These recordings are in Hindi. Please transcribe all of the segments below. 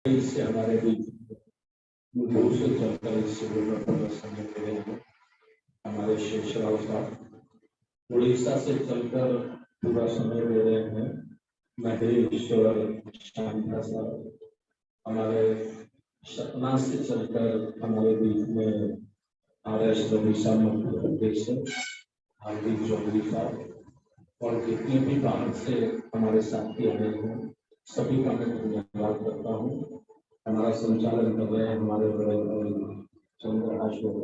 इससे हमारे बीच दूर से चलकर इस शिविर में प्रदर्शन के रहे हैं हमारे शेषराव साहब। उड़ीसा से चलकर पूरा समय दे रहे हैं महेश्वर शांता साहब। हमारे सतना से चलकर हमारे बीच में RS रविशा मध्य प्रदेश से हार्दिक चौधरी साहब और जितने भी बाहर से हमारे साथी आए हैं सभी का मैं धन्यवाद करता हूँ। हमारा संचालन कर रहे हैं हमारे बड़े भाई चंद्रहास साहब,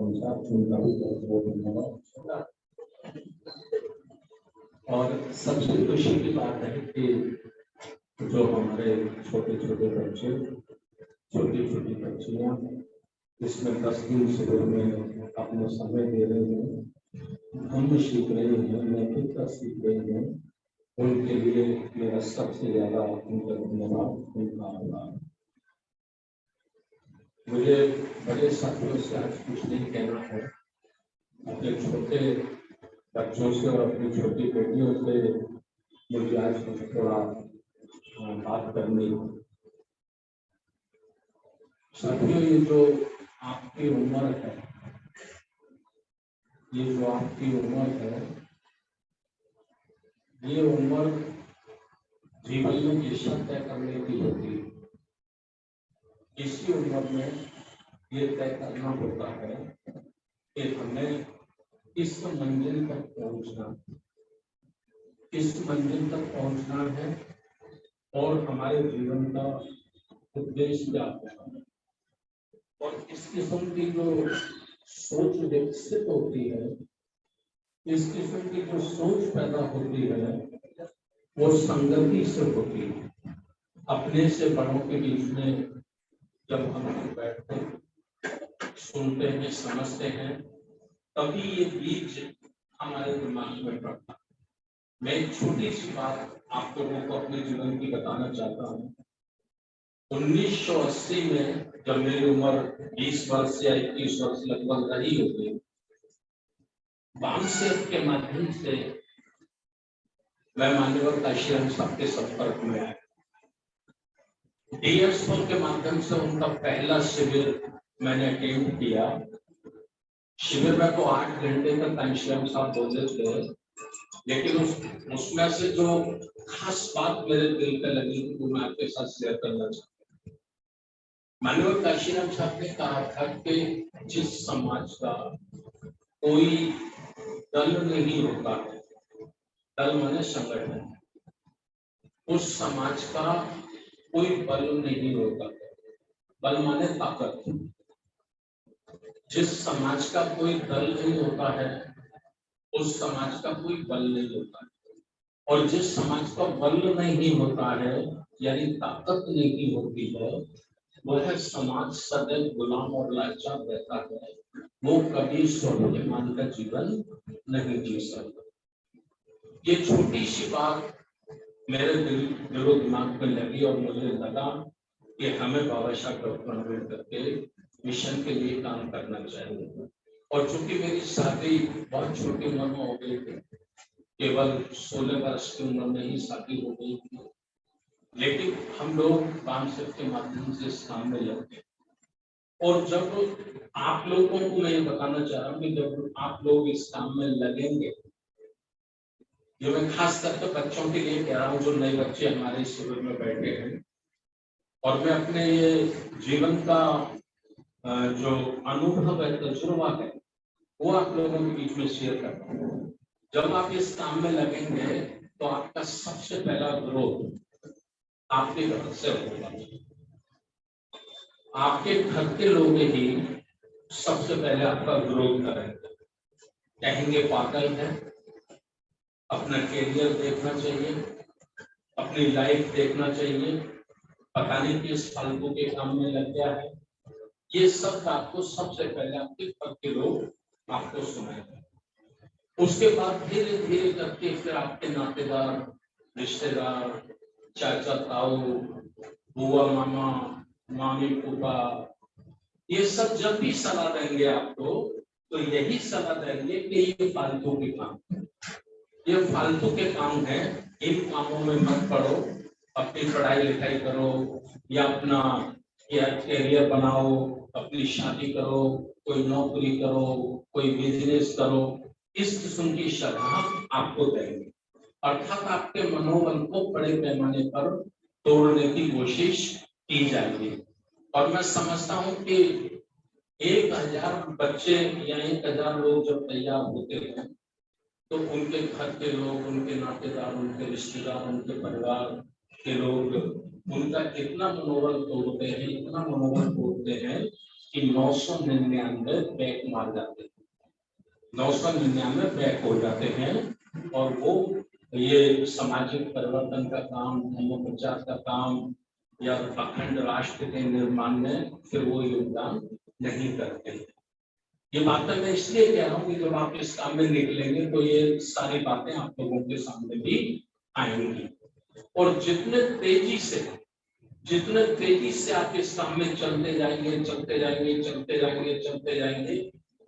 उनका भी बहुत बहुत धन्यवाद। और सबसे खुशी की बात है कि जो हमारे छोटे छोटे बच्चे, छोटी छोटी बच्चियां इसमें 10 दिन शिविर में अपना समय दे रहे हैं, हम सीख रहे हैं, नैतिकता सीख रहे हैं, उनके लिए मेरा सबसे ज्यादा उनका धन्यवाद, उनका आभार। मुझे बड़े साथियों से आज कुछ नहीं कहना है, अपने छोटे बच्चों से और अपनी छोटी बेटियों से मुझे आज थोड़ा बात करनी है। साथियों, ये जो आपकी उम्र है, ये जो आपकी उम्र है, ये उम्र जीवन में दिशा तय करने की होती है। इसी उम्र में ये तय करना होता है कि हमें किस मंजिल तक पहुंचना, किस मंजिल तक पहुंचना है और हमारे जीवन का उद्देश्य क्या है। और इस किस्म की जो सोच विकसित होती है, इस किस्म की जो सोच पैदा होती है, वो संगति से होती है। अपने से बड़ों के बीच में जब हम बैठते हैं, सुनते हैं, समझते हैं, तभी ये बीज हमारे दिमाग में पड़ता है। मैं एक छोटी सी बात आप लोगों को अपने जीवन की बताना चाहता हूँ। 1980 में जब मेरी उम्र 20 वर्ष या 21 वर्ष लगभग रही होगी, बामसेफ के माध्यम से मैं मान्यवर काशीराम साहब के संपर्क में आया। DSO के माध्यम से उनका पहला शिविर मैंने अटेंड किया। शिविर में तो 8 घंटे तक काशीराम साहब बोले थे, लेकिन उसमें से जो खास बात मेरे दिल पे लगी थी वो मैं आपके साथ शेयर करना चाहता हूँ। मान्यवर काशीराम साहब ने कहा था कि जिस समाज का कोई दल नहीं होता है, दल माने संगठन, उस समाज का कोई बल नहीं होता है। बल माने ताकत। जिस समाज का कोई दल नहीं होता है, उस समाज का कोई बल नहीं होता है। और जिस समाज का बल नहीं होता है, यानी ताकत नहीं होती है, वह समाज सदैव गुलाम और लाचार रहता है। वो कभी स्वाभिमान का जीवन नहीं जी सकता। ये छोटी सी बात मेरे दिलो दिमाग में लगी और मुझे लगा कि हमें बाबा साहब डॉक्टर अम्बेडकर के मिशन के लिए काम करना चाहिए। और चूंकि मेरी शादी बहुत छोटी उम्र में हो गई थी, केवल 16 वर्ष की उम्र में ही शादी हो गई थी, लेकिन हम लोग बामसेफ के माध्यम से इस काम में लगे। और जब आप लोगों को मैं ये बताना चाह रहा हूँ कि जब आप लोग इस काम में लगेंगे, ये मैं खास करके बच्चों के लिए कह रहा हूँ जो नए बच्चे हमारे शिविर में बैठे हैं, और मैं अपने ये जीवन का जो अनुभव है, तजुर्बा है, वो आप लोगों के बीच में शेयर करता हूँ। जब आप इस काम में लगेंगे तो आपका सबसे पहला ग्रोथ आपके घर से होगा। आपके घर के लोग ही सबसे पहले आपका ग्रोथ करेंगे। कहेंगे पागल है, अपना करियर देखना चाहिए, अपनी लाइफ देखना चाहिए, पता नहीं किस फालतू के काम में लग गया है। ये सब आपको सबसे पहले आपके घर के लोग आपको सुनाएंगे। उसके बाद धीरे धीरे करके फिर आपके नातेदार, रिश्तेदार, चाचा ताऊ, बुआ मामा, मामी फूफा, ये सब जब भी सलाह देंगे आपको, तो यही सलाह देंगे कि ये फालतू के काम, ये फालतू के काम है, इन कामों में मत पड़ो, अपनी पढ़ाई लिखाई करो या अपना कि कैरियर बनाओ, अपनी शादी करो, कोई नौकरी करो, कोई बिजनेस करो, इस किस्म की सलाह आपको देंगे, अर्थात आपके मनोबल को बड़े पैमाने पर तोड़ने की कोशिश की जाएगी। और मैं समझता हूं कि 1000 बच्चे या 1000 लोग जब तैयार होते हैं तो उनके घर के लोग, उनके नातेदार, उनके रिश्तेदार, उनके परिवार के लोग उनका इतना मनोबल तोड़ते हैं, इतना मनोबल तोड़ते हैं कि 999 बैक मार जाते हैं, 999 बैक हो जाते हैं। और वो ये सामाजिक परिवर्तन का काम, धर्म प्रचार का काम या अखंड राष्ट्र के निर्माण में फिर वो योगदान नहीं करते। ये बातें मैं इसलिए कह रहा हूँ कि जब आप इस काम में निकलेंगे तो ये सारी बातें आप लोगों के सामने भी आएंगी। और जितने तेजी से आप इस काम में चलते जाएंगे,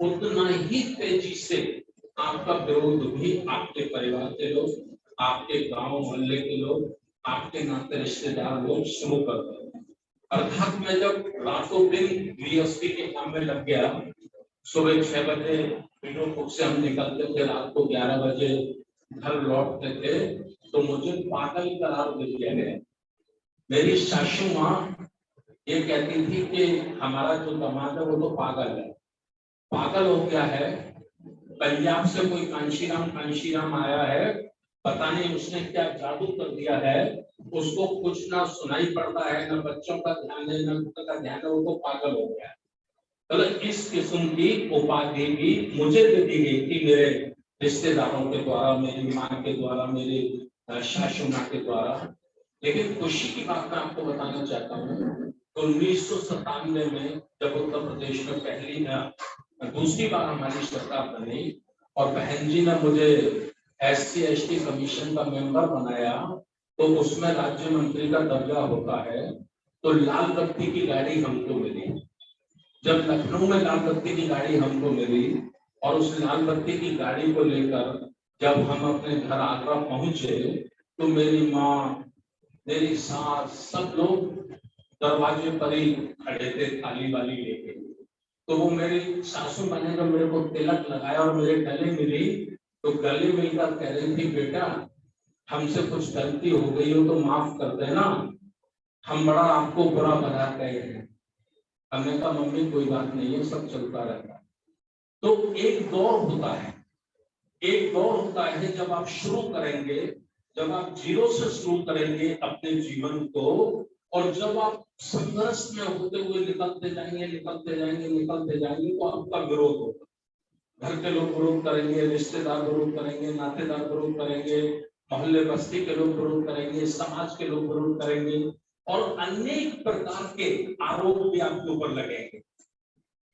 उतना ही तेजी से आपका विरोध भी आपके परिवार के लोग, आपके गांव मोहल्ले के लोग, आपके नाते रिश्तेदार लोग शुरू कर देंगे। अर्थात मैं जब रातों दिन बीएसपी के काम में लग गया, सुबह 6 बजे विनोद से हम निकलते थे, रात को 11 बजे घर लौटते थे, तो मुझे पागल करार दे दिया गया। मेरी सासू माँ ये कहती थी कि हमारा जो दामाद है वो तो पागल है, पागल हो गया है, पंजाब से कोई कांशीराम आया है, पता नहीं उसने क्या जादू कर दिया है, उसको कुछ ना सुनाई पड़ता है, न बच्चों का ध्यान है, न खुद का ध्यान है, वो तो पागल हो गया है। मतलब इस किस्म की उपाधि भी मुझे दे दी गई थी मेरे रिश्तेदारों के द्वारा, मेरी माँ के द्वारा, मेरे सासू माँ के द्वारा। लेकिन खुशी की बात मैं आपको बताना चाहता हूँ, 1997 में जब उत्तर प्रदेश में दूसरी बार हमारी सरकार बनी और बहन जी ने मुझे SC/ST कमीशन का मेंबर बनाया, तो उसमें राज्य मंत्री का दर्जा होता है, तो लाल बत्ती की गाड़ी हमको मिली। जब लखनऊ में लाल बत्ती की गाड़ी हमको मिली और उस लाल बत्ती की गाड़ी को लेकर जब हम अपने घर आगरा पहुंचे, तो मेरी माँ, मेरी सास, सब लोग दरवाजे पर ही खड़े थे थाली वाली लेके। तो वो मेरी सासू माँ ने जब मेरे को तिलक लगाया और मेरे गले मिली, तो गले मिलकर कह रही थी, बेटा हमसे कुछ गलती हो गई हो तो माफ कर देना, हम बड़ा आपको बुरा भला कहे हैं। हमने कहा मम्मी कोई बात नहीं है, सब चलता रहता है। तो एक दौर होता है जब आप शुरू करेंगे, जब आप जीरो से शुरू करेंगे अपने जीवन को, और जब आप संघर्ष में होते हुए निकलते जाएंगे तो आपका विरोध होगा। घर के लोग विरोध करेंगे, रिश्तेदार विरोध करेंगे, नातेदार विरोध करेंगे, मोहल्ले बस्ती के लोग विरोध करेंगे, समाज के लोग विरोध करेंगे, और अनेक प्रकार के आरोप भी आपके ऊपर लगेंगे।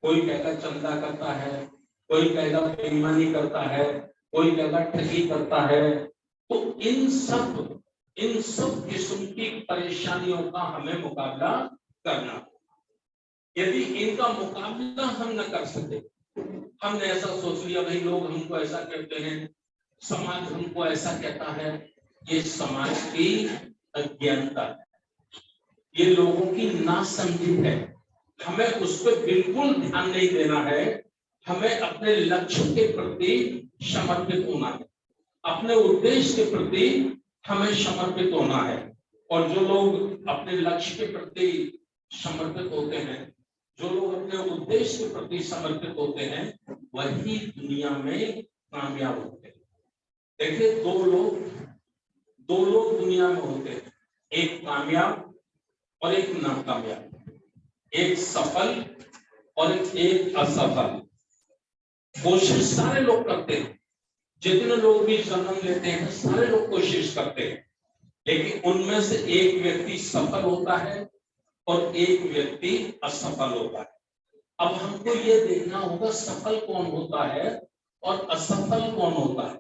कोई कहेगा चंदा करता है, कोई कहेगा बेईमानी करता है, कोई कहेगा ठगी करता है। तो इन सब किस्म की परेशानियों का हमें मुकाबला करना। यदि इनका मुकाबला हम न कर सके, हमने ऐसा सोच लिया भाई लोग हमको ऐसा कहते हैं, समाज हमको ऐसा कहता है, ये समाज की अज्ञानता है, ये लोगों की नासमझी है। हमें उस पर बिल्कुल ध्यान नहीं देना है, हमें अपने लक्ष्य के प्रति समर्पित होना है, अपने उद्देश्य के प्रति हमें समर्पित होना है। और जो लोग अपने लक्ष्य के प्रति समर्पित होते हैं, जो लोग अपने उद्देश्य के प्रति समर्पित होते हैं, वही दुनिया में कामयाब होते हैं। देखिए दो लोग दुनिया में होते हैं, एक कामयाब और एक नाकामयाब, एक सफल और एक असफल। कोशिश सारे लोग करते हैं, जितने लोग भी जन्म लेते हैं सारे लोग कोशिश करते हैं, लेकिन उनमें से एक व्यक्ति सफल होता है और एक व्यक्ति असफल होता है। अब हमको ये देखना होगा सफल कौन होता है और असफल कौन होता है।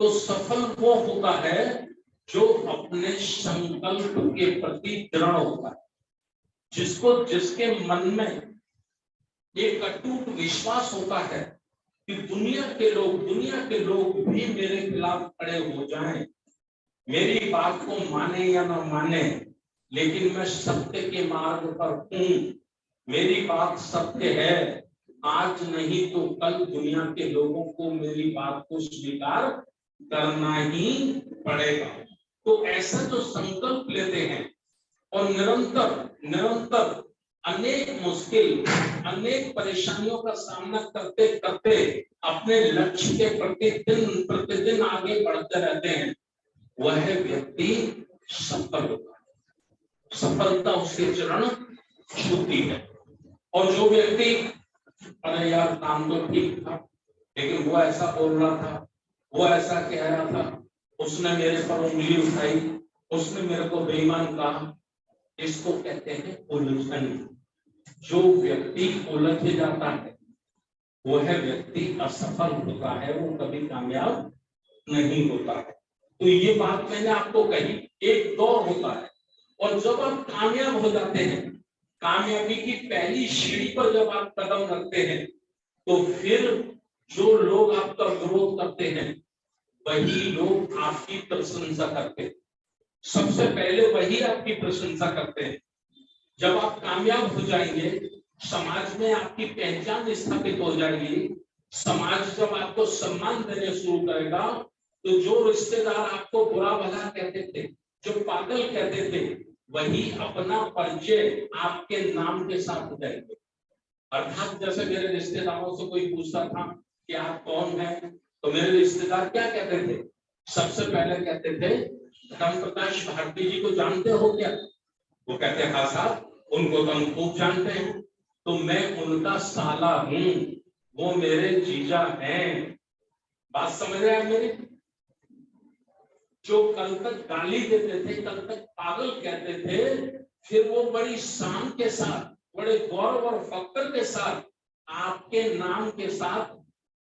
तो सफल वो होता है जो अपने संकल्प के प्रति दृढ़ होता है, जिसके मन में एक अटूट विश्वास होता है कि दुनिया के लोग भी मेरे खिलाफ खड़े हो जाएं, मेरी बात को माने या ना माने, लेकिन मैं सत्य के मार्ग पर हूं, मेरी बात सत्य है, आज नहीं तो कल दुनिया के लोगों को मेरी बात को स्वीकार करना ही पड़ेगा। तो ऐसा जो संकल्प लेते हैं और निरंतर निरंतर अनेक मुश्किल, अनेक परेशानियों का सामना करते करते अपने लक्ष्य के प्रति दिन प्रतिदिन आगे बढ़ते रहते हैं, वह व्यक्ति सफल होता है। सफलता उसके चरण छूती है। और जो व्यक्ति, अरे यार काम तो ठीक था, लेकिन वो ऐसा बोल रहा था, वो ऐसा कह रहा था, उसने मेरे पर उंगली उठाई, उसने मेरे को बेईमान कहा, इसको कहते हैं उलझन। जो व्यक्ति उलझ जाता है वह व्यक्ति असफल होता है, वो कभी कामयाब नहीं होता है। तो ये बात मैंने आपको कही, एक दौर होता है और जब आप कामयाब हो जाते हैं, कामयाबी की पहली सीढ़ी पर जब आप कदम रखते हैं, तो फिर जो लोग आपका विरोध करते हैं वही लोग आपकी प्रशंसा करते हैं। सबसे पहले वही आपकी प्रशंसा करते हैं। जब आप कामयाब हो जाएंगे, समाज में आपकी पहचान स्थापित हो जाएगी, समाज जब आपको सम्मान देने शुरू करेगा, तो जो रिश्तेदार आपको बुरा भला कहते थे, जो पागल कहते थे, वही अपना परिचय आपके नाम के साथ देंगे। अर्थात जैसे मेरे रिश्तेदारों से कोई पूछता था कि आप कौन हैं, तो मेरे रिश्तेदार क्या कहते थे? सबसे पहले कहते थे, धर्म प्रकाश भारती जी को जानते हो क्या? वो कहते हैं हाँ साहब, उनको तो हम खूब जानते हैं। तो मैं उनका साला हूं, वो मेरे जीजा हैं। बात समझ रहे हैं मेरी? जो कल तक गाली देते थे, कल तक पागल कहते थे, फिर वो बड़ी शान के साथ, बड़े गौरव और फक्र के साथ आपके नाम के साथ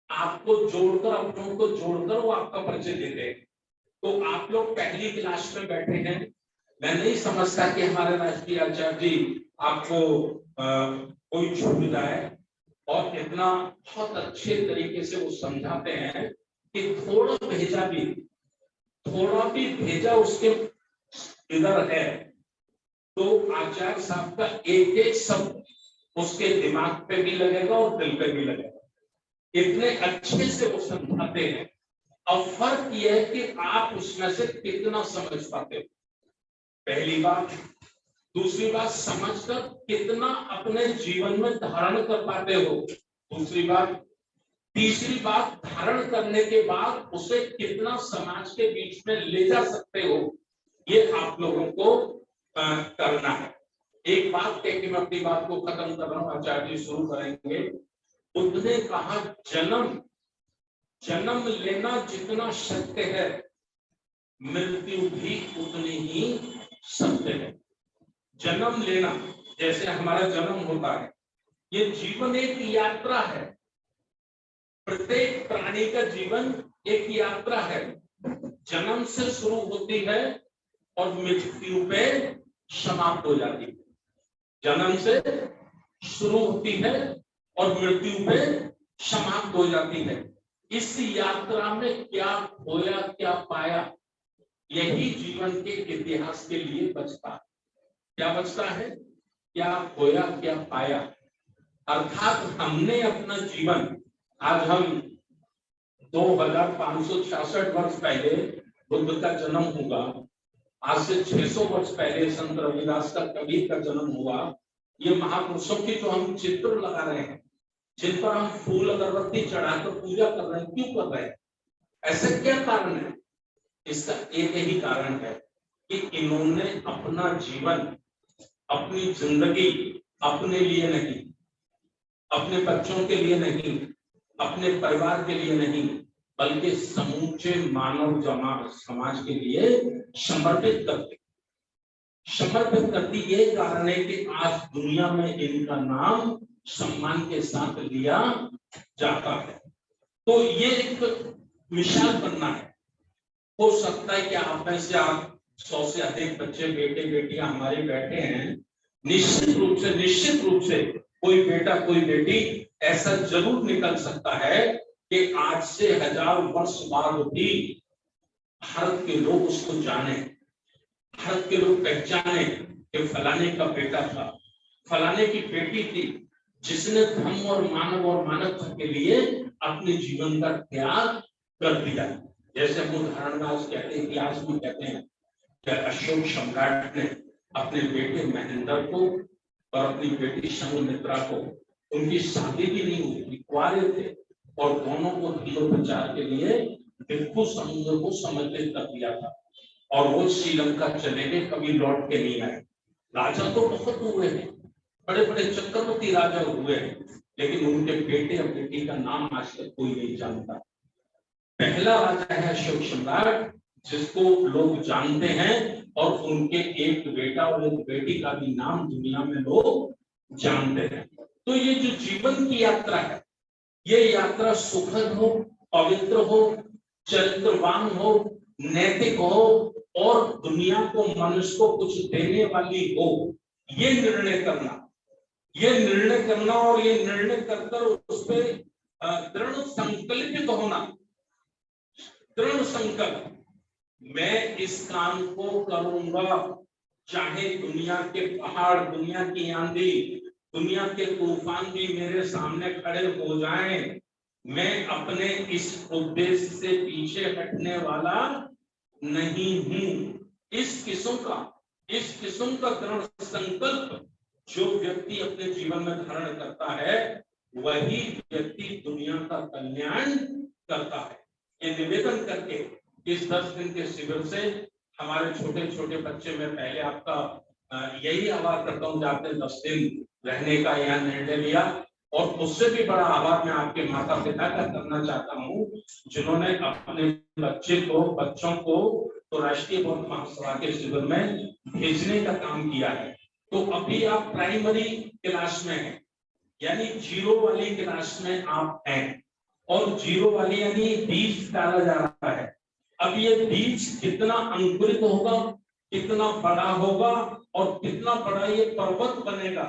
आपको जोड़कर, अपनों को जोड़कर वो आपका परिचय देते हैं। तो आप लोग पहली क्लास में बैठे हैं, मैं नहीं समझता कि हमारे राष्ट्रीय आचार्य जी आपको कोई छूट जाए, और इतना बहुत अच्छे तरीके से वो समझाते हैं कि थोड़ा भी भेजा उसके इधर है, तो आचार्य साहब का एक एक शब्द उसके दिमाग पे भी लगेगा और दिल पे भी लगेगा। इतने अच्छे से वो समझाते हैं। अब फर्क यह है कि आप उसमें से कितना समझ पाते हो, पहली बात। दूसरी बात, समझकर कितना अपने जीवन में धारण कर पाते हो, दूसरी बात। तीसरी बात, धारण करने के बाद उसे कितना समाज के बीच में ले जा सकते हो, ये आप लोगों को करना है। एक बात कह के मैं अपनी बात को खत्म कर रहा हूं, आचार्य जी शुरू करेंगे। बुद्ध ने कहा, जन्म लेना जितना सत्य है, मृत्यु भी उतनी ही सत्य है। जन्म लेना, जैसे हमारा जन्म होता है, ये जीवन एक यात्रा है। प्रत्येक प्राणी का जीवन एक यात्रा है, जन्म से शुरू होती है और मृत्यु पे समाप्त हो जाती है। जन्म से शुरू होती है और मृत्यु पे समाप्त हो जाती है। इस यात्रा में क्या खोया क्या पाया, यही जीवन के इतिहास के लिए बचता है। क्या बचता है? क्या खोया क्या पाया। अर्थात हमने अपना जीवन, आज हम 2566 वर्ष पहले बुद्ध का जन्म हुआ, आज से 600 वर्ष पहले संत रविदास का, कबीर का जन्म हुआ। ये महापुरुषों की जो हम चित्र लगा रहे हैं, जिन पर हम फूल अगरबत्ती चढ़ाकर पूजा कर रहे हैं, क्यों कर रहे हैं? ऐसा क्या कारण है? इसका एक ही कारण है कि इन्होंने अपना जीवन, अपनी जिंदगी अपने लिए नहीं, अपने बच्चों के लिए नहीं, अपने परिवार के लिए नहीं, बल्कि समूचे मानव समाज के लिए समर्पित करती। ये कारण है कि आज दुनिया में इनका नाम सम्मान के साथ लिया जाता है। तो ये एक मिसाल बनना है। हो सकता है कि आप में से 100 से अधिक बच्चे, बेटे बेटियां हमारे बैठे हैं। निश्चित रूप से कोई बेटा कोई बेटी ऐसा जरूर निकल सकता है कि आज से 1000 वर्ष बाद भी भारत के लोग उसको जाने, भारत के लोग पहचाने कि फलाने का बेटा था, फलाने की बेटी थी, जिसने धर्म और मानवता के लिए अपने जीवन का त्याग कर दिया। जैसे हम उदाहरण में आज कहते हैं, इतिहास में कहते हैं कि अशोक सम्राट ने अपने बेटे महेंद्र को और अपनी बेटी संघमित्रा को, उनकी शादी भी नहीं हुई थी, कुंवारे थे, और दोनों को धर्म प्रचार के लिए भिक्षु समुद्र को समर्पित कर दिया था, और वो श्रीलंका चले गए, कभी लौट के नहीं आए। राजा तो बहुत हुए हैं, बड़े बड़े चक्रवर्ती राजा हुए हैं, लेकिन उनके बेटे और बेटी का नाम आज तक कोई नहीं जानता। पहला राजा है अशोक सम्राट, जिसको लोग जानते हैं, और उनके एक बेटा और एक बेटी का भी नाम दुनिया में लोग जानते हैं। तो ये जो जीवन की यात्रा है, ये यात्रा सुखद हो, पवित्र हो, चरित्रवान हो, नैतिक हो, और दुनिया को, मनुष्य को कुछ देने वाली हो, ये निर्णय करना और ये निर्णय कर उस पर दृढ़ संकल्पित होना, दृढ़ संकल्प, मैं इस काम को करूंगा, चाहे दुनिया के पहाड़, दुनिया की आंधी, दुनिया के तूफान भी मेरे सामने खड़े हो जाएं, मैं अपने इस उद्देश्य से पीछे हटने वाला नहीं हूं। इस किस्म का दृढ़ संकल्प जो व्यक्ति अपने जीवन में धारण करता है, वही व्यक्ति दुनिया का कल्याण करता है। ये निवेदन करके इस 10 दिन के शिविर से हमारे छोटे छोटे बच्चे, में पहले आपका यही आभार करता हूँ कि आपने 10 दिन रहने का यह निर्णय लिया, और उससे भी बड़ा आभार मैं आपके माता पिता का करना चाहता हूँ, जिन्होंने अपने बच्चों को तो राष्ट्रीय बौद्ध महासभा के शिविर में भेजने का काम किया है। तो अभी आप प्राइमरी क्लास में हैं, यानी 0 वाली क्लास में आप हैं, और 0 वाली यानी बीज डाला जा रहा है। अब ये बीज कितना अंकुरित होगा, कितना बड़ा होगा, और कितना बड़ा ये पर्वत बनेगा,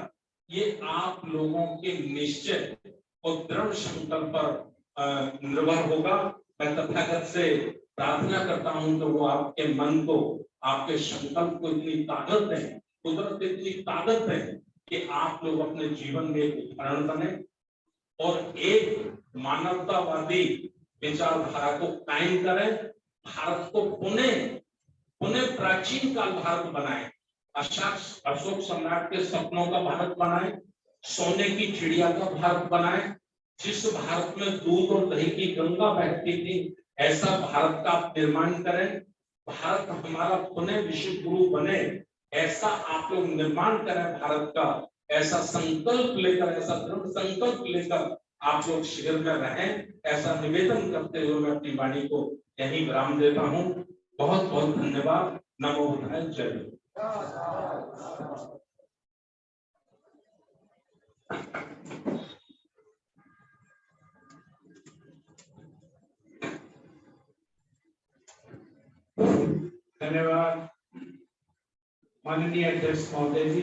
ये आप लोगों के निश्चय और दृढ़ संकल्प पर निर्भर होगा। मैं तथागत से प्रार्थना करता हूं कि वो आपके मन को, आपके संकल्प को इतनी ताकत दें, कुदरत इतनी ताकत है कि आप लोग अपने जीवन में एक उदाहरण बने और एक मानवतावादी विचारधारा को कायम करें, भारत को पुनः प्राचीन काल भारत बनाए, अशोक सम्राट के सपनों का भारत बनाए, सोने की चिड़िया का भारत बनाए, जिस भारत में दूध और दही की गंगा बहती थी, ऐसा भारत का निर्माण करें। भारत हमारा पुनः विश्व गुरु बने, ऐसा आप लोग निर्माण करें भारत का। ऐसा संकल्प लेकर, ऐसा दृढ़ संकल्प लेकर आप लोग शिविर में रहें, ऐसा निवेदन करते हुए मैं अपनी वाणी को यहीं विराम देता हूँ। बहुत बहुत धन्यवाद। नमो बुद्धाय। जय। धन्यवाद माननीय अध्यक्ष महोदय जी।